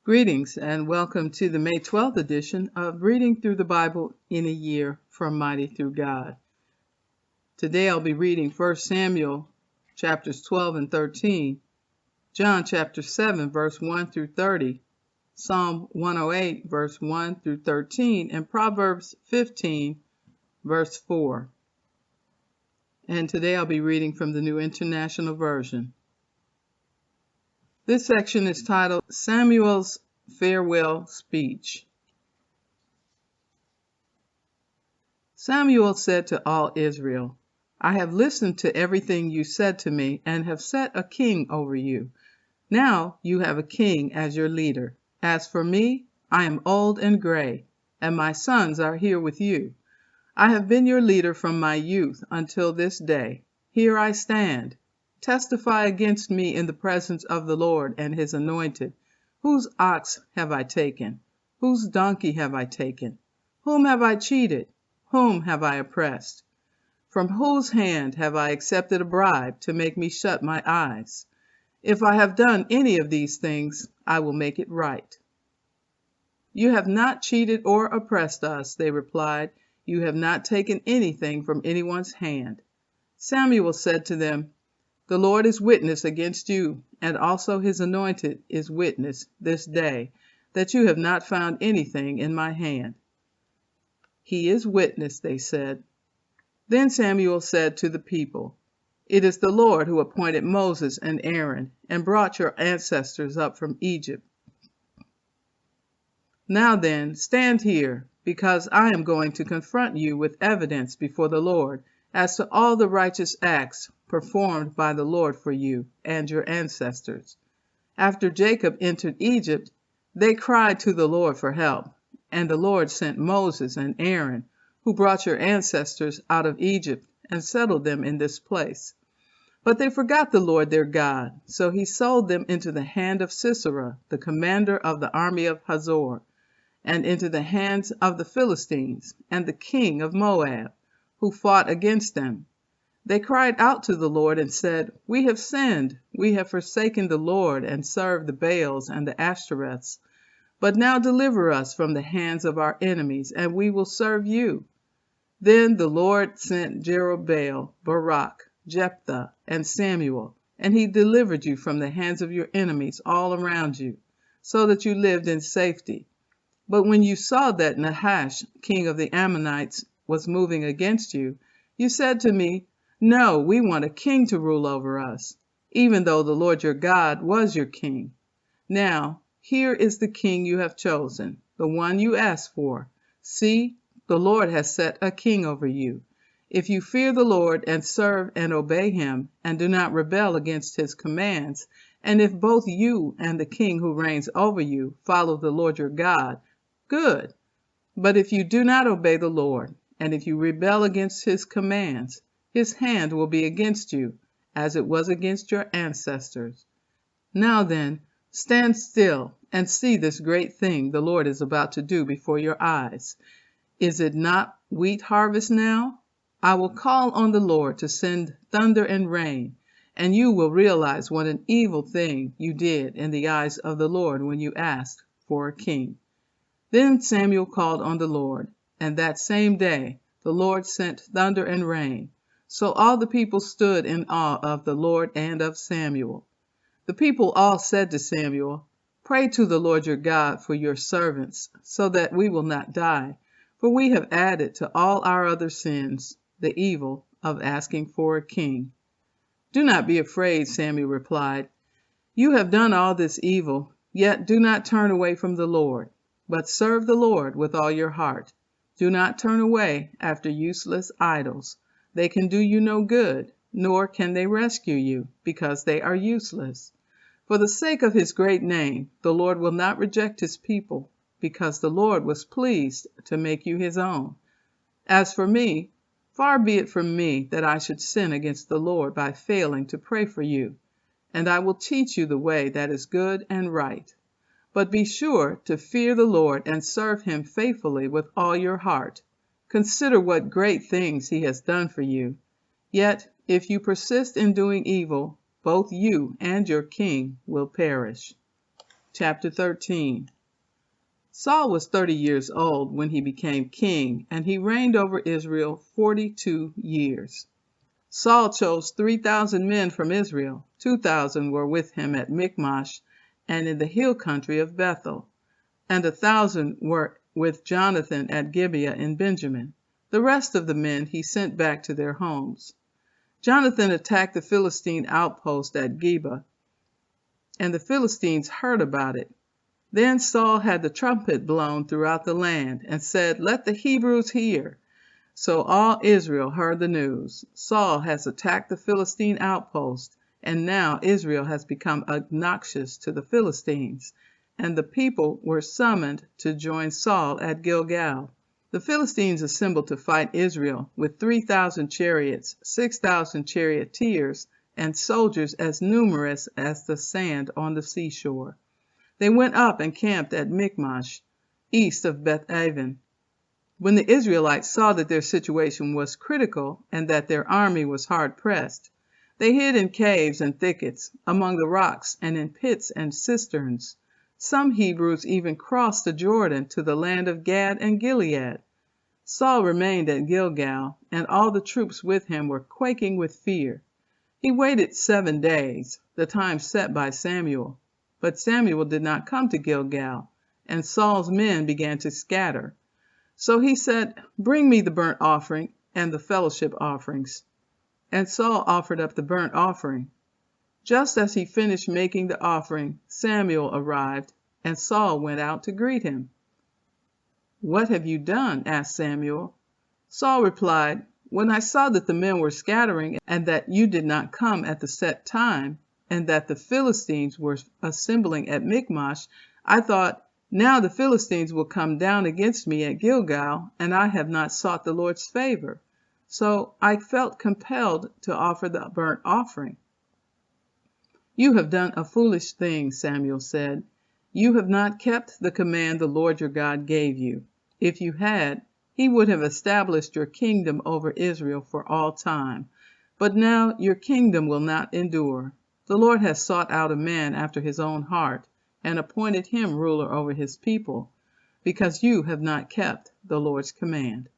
Greetings and welcome to the May 12th edition of Reading Through the Bible in a Year from Mighty Through God. Today I'll be reading 1 Samuel chapters 12 and 13, John chapter 7 verse 1 through 30, Psalm 108 verse 1 through 13, and Proverbs 15 verse 4. And today I'll be reading from the New International Version. This section is titled Samuel's Farewell Speech. Samuel said to all Israel, I have listened to everything you said to me and have set a king over you. Now you have a king as your leader. As for me, I am old and gray, and my sons are here with you. I have been your leader from my youth until this day. Here I stand. Testify against me in the presence of the Lord and his anointed. Whose ox have I taken? Whose donkey have I taken? Whom have I cheated? Whom have I oppressed? From whose hand have I accepted a bribe to make me shut my eyes? If I have done any of these things, I will make it right. You have not cheated or oppressed us, they replied. You have not taken anything from anyone's hand. Samuel said to them, The Lord is witness against you, and also his anointed is witness this day, that you have not found anything in my hand. He is witness, they said. Then Samuel said to the people, It is the Lord who appointed Moses and Aaron, and brought your ancestors up from Egypt. Now then, stand here, because I am going to confront you with evidence before the Lord, as to all the righteous acts performed by the Lord for you and your ancestors. After Jacob entered Egypt, they cried to the Lord for help, and the Lord sent Moses and Aaron, who brought your ancestors out of Egypt and settled them in this place. But they forgot the Lord their God, so he sold them into the hand of Sisera, the commander of the army of Hazor, and into the hands of the Philistines and the king of Moab, who fought against them. They cried out to the Lord and said, We have sinned. We have forsaken the Lord and served the Baals and the Ashtoreths. But now deliver us from the hands of our enemies, and we will serve you. Then the Lord sent Jerubbaal, Barak, Jephthah, and Samuel, and he delivered you from the hands of your enemies all around you, so that you lived in safety. But when you saw that Nahash, king of the Ammonites, was moving against you, you said to me, No, we want a king to rule over us, even though the Lord your God was your king. Now, here is the king you have chosen, the one you asked for. See, the Lord has set a king over you. If you fear the Lord and serve and obey him, and do not rebel against his commands, and if both you and the king who reigns over you follow the Lord your God, good. But if you do not obey the Lord, and if you rebel against his commands, his hand will be against you, as it was against your ancestors. Now then, stand still and see this great thing the Lord is about to do before your eyes. Is it not wheat harvest now? I will call on the Lord to send thunder and rain, and you will realize what an evil thing you did in the eyes of the Lord when you asked for a king. Then Samuel called on the Lord, and that same day the Lord sent thunder and rain. So all the people stood in awe of the Lord and of Samuel. The people all said to Samuel, Pray to the Lord your God for your servants, so that we will not die, for we have added to all our other sins the evil of asking for a king. Do not be afraid, Samuel replied. You have done all this evil, yet do not turn away from the Lord, but serve the Lord with all your heart. Do not turn away after useless idols. They can do you no good, nor can they rescue you, because they are useless. For the sake of his great name, the Lord will not reject his people, because the Lord was pleased to make you his own. As for me, far be it from me that I should sin against the Lord by failing to pray for you, and I will teach you the way that is good and right. But be sure to fear the Lord and serve him faithfully with all your heart. Consider what great things he has done for you. Yet, if you persist in doing evil, both you and your king will perish. Chapter 13. Saul was 30 years old when he became king, and he reigned over Israel 42 years. Saul chose 3,000 men from Israel. 2,000 were with him at Michmash and in the hill country of Bethel, and 1,000 were with Jonathan at Gibeah in Benjamin. The rest of the men he sent back to their homes. Jonathan attacked the Philistine outpost at Gibeah, and the Philistines heard about it. Then Saul had the trumpet blown throughout the land and said, "Let the Hebrews hear." So all Israel heard the news. Saul has attacked the Philistine outpost, and now Israel has become obnoxious to the Philistines, and the people were summoned to join Saul at Gilgal. The Philistines assembled to fight Israel with 3,000 chariots, 6,000 charioteers, and soldiers as numerous as the sand on the seashore. They went up and camped at Michmash, east of Beth-aven. When the Israelites saw that their situation was critical and that their army was hard-pressed, they hid in caves and thickets, among the rocks, and in pits and cisterns. Some Hebrews even crossed the Jordan to the land of Gad and Gilead. Saul remained at Gilgal, and all the troops with him were quaking with fear. He waited 7 days, the time set by Samuel. But Samuel did not come to Gilgal, and Saul's men began to scatter. So he said, "Bring me the burnt offering and the fellowship offerings." And Saul offered up the burnt offering. Just as he finished making the offering, Samuel arrived, and Saul went out to greet him. "What have you done?" asked Samuel. Saul replied, "When I saw that the men were scattering, and that you did not come at the set time, and that the Philistines were assembling at Michmash, I thought, now the Philistines will come down against me at Gilgal, and I have not sought the Lord's favor. So I felt compelled to offer the burnt offering." "You have done a foolish thing," Samuel said. "You have not kept the command the Lord your God gave you. If you had, he would have established your kingdom over Israel for all time. But now your kingdom will not endure. The Lord has sought out a man after his own heart, and appointed him ruler over his people, because you have not kept the Lord's command."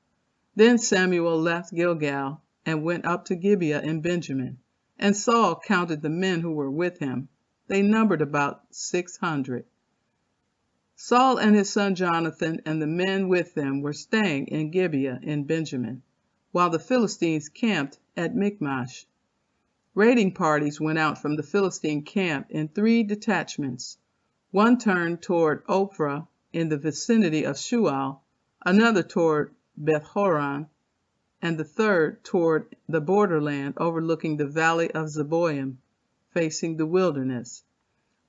Then Samuel left Gilgal and went up to Gibeah in Benjamin, and Saul counted the men who were with him. They numbered about 600. Saul and his son Jonathan and the men with them were staying in Gibeah in Benjamin, while the Philistines camped at Michmash. Raiding parties went out from the Philistine camp in 3 detachments. One turned toward Ophrah in the vicinity of Shual, another toward Beth-horon, and the third toward the borderland overlooking the valley of Zeboim, facing the wilderness.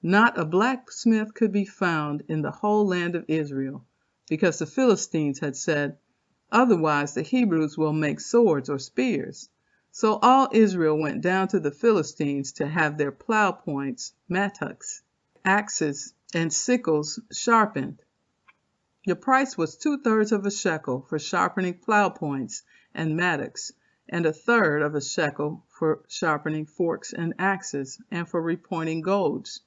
Not a blacksmith could be found in the whole land of Israel, because the Philistines had said, "Otherwise the Hebrews will make swords or spears." So all Israel went down to the Philistines to have their plow points, mattocks, axes, and sickles sharpened. The price was 2/3 of a shekel for sharpening plow points and mattocks, and 1/3 of a shekel for sharpening forks and axes, and for repointing goads.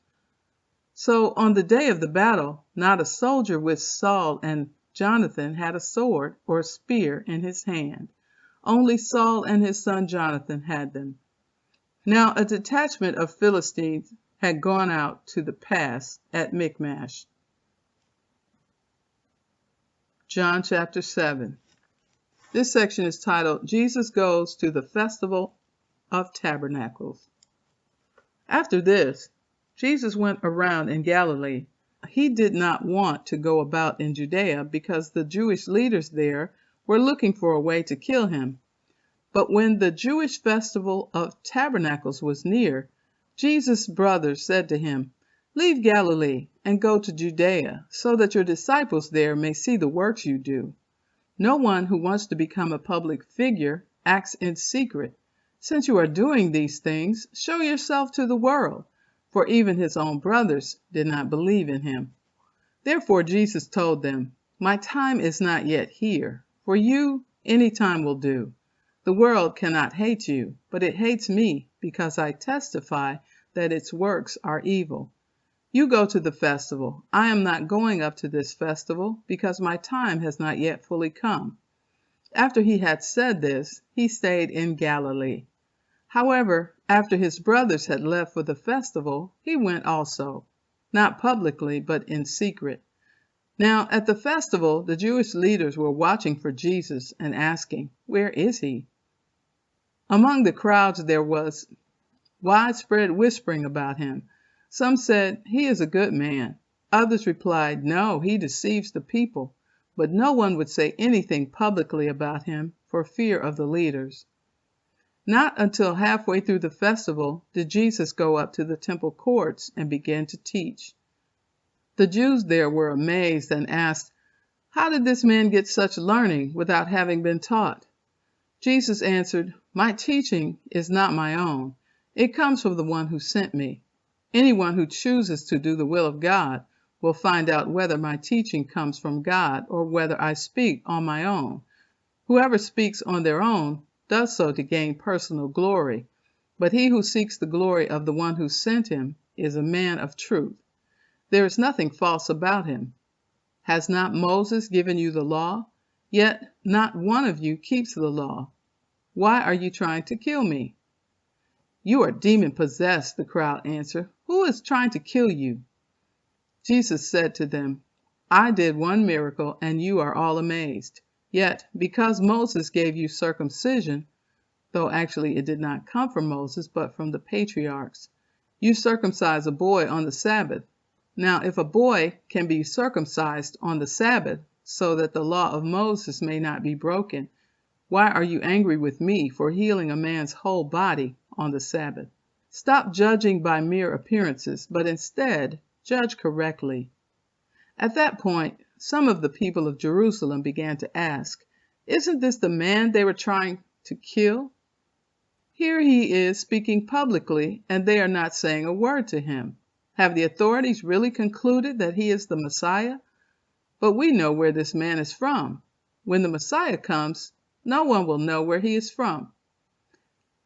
So on the day of the battle, not a soldier with Saul and Jonathan had a sword or a spear in his hand. Only Saul and his son Jonathan had them. Now a detachment of Philistines had gone out to the pass at Michmash. John chapter 7. This section is titled, Jesus Goes to the Festival of Tabernacles. After this, Jesus went around in Galilee. He did not want to go about in Judea because the Jewish leaders there were looking for a way to kill him. But when the Jewish festival of Tabernacles was near, Jesus' brothers said to him, "Leave Galilee and go to Judea, so that your disciples there may see the works you do. No one who wants to become a public figure acts in secret. Since you are doing these things, show yourself to the world." For even his own brothers did not believe in him. Therefore Jesus told them, "My time is not yet here. For you, any time will do. The world cannot hate you, but it hates me because I testify that its works are evil. You go to the festival. I am not going up to this festival, because my time has not yet fully come." After he had said this, he stayed in Galilee. However, after his brothers had left for the festival, he went also, not publicly, but in secret. Now at the festival, the Jewish leaders were watching for Jesus and asking, "Where is he?" Among the crowds there was widespread whispering about him. Some said, "He is a good man." Others replied, "No, he deceives the people." But no one would say anything publicly about him for fear of the leaders. Not until halfway through the festival did Jesus go up to the temple courts and begin to teach. The Jews there were amazed and asked, "How did this man get such learning without having been taught?" Jesus answered, "My teaching is not my own. It comes from the one who sent me. Anyone who chooses to do the will of God will find out whether my teaching comes from God or whether I speak on my own. Whoever speaks on their own does so to gain personal glory, but he who seeks the glory of the one who sent him is a man of truth. There is nothing false about him. Has not Moses given you the law? Yet not one of you keeps the law. Why are you trying to kill me?" "You are demon-possessed," the crowd answered. "Who is trying to kill you?" Jesus said to them, "I did one miracle, and you are all amazed. Yet, because Moses gave you circumcision, though actually it did not come from Moses, but from the patriarchs, you circumcise a boy on the Sabbath. Now, if a boy can be circumcised on the Sabbath, so that the law of Moses may not be broken, why are you angry with me for healing a man's whole body on the Sabbath? Stop judging by mere appearances, but instead judge correctly." At that point, some of the people of Jerusalem began to ask, "Isn't this the man they were trying to kill? Here he is speaking publicly, and they are not saying a word to him. Have the authorities really concluded that he is the Messiah? But we know where this man is from. When the Messiah comes, no one will know where he is from."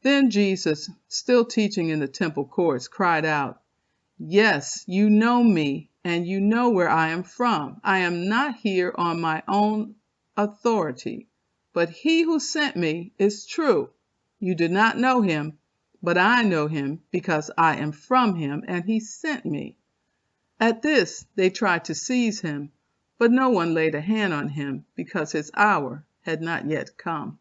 Then Jesus, still teaching in the temple courts, cried out, "Yes, you know me, and you know where I am from. I am not here on my own authority, but he who sent me is true. You do not know him, but I know him because I am from him, and he sent me." At this they tried to seize him, but no one laid a hand on him because his hour had not yet come.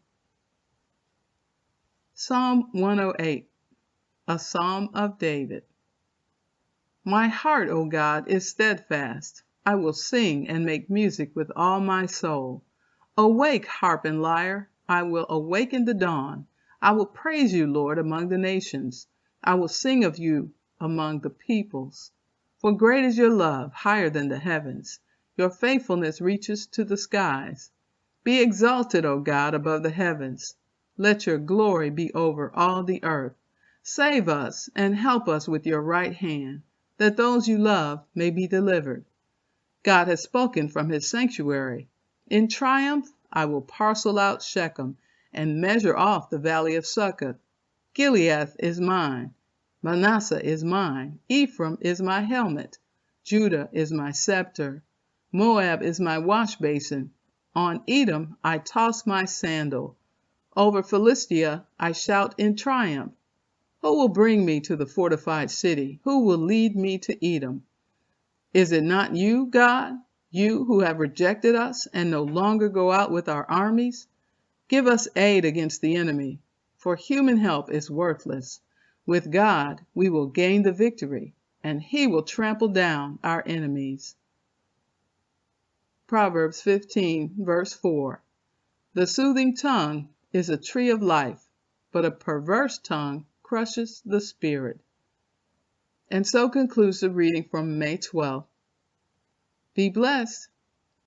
Psalm 108, a Psalm of David. My heart, O God, is steadfast. I will sing and make music with all my soul. Awake, harp and lyre. I will awaken the dawn. I will praise you, Lord, among the nations. I will sing of you among the peoples. For great is your love, higher than the heavens. Your faithfulness reaches to the skies. Be exalted, O God, above the heavens. Let your glory be over all the earth. Save us and help us with your right hand, that those you love may be delivered. God has spoken from his sanctuary. In triumph I will parcel out Shechem and measure off the valley of Succoth. Gilead is mine, Manasseh is mine, Ephraim is my helmet, Judah is my scepter, Moab is my wash basin. On Edom I toss my sandal. Over Philistia I shout in triumph. Who will bring me to the fortified city? Who will lead me to Edom? Is it not you, God, you who have rejected us and no longer go out with our armies? Give us aid against the enemy, for human help is worthless. With God we will gain the victory, and he will trample down our enemies. Proverbs 15, verse 4. The soothing tongue is a tree of life, but a perverse tongue crushes the spirit. And so concludes the reading from May 12th. Be blessed.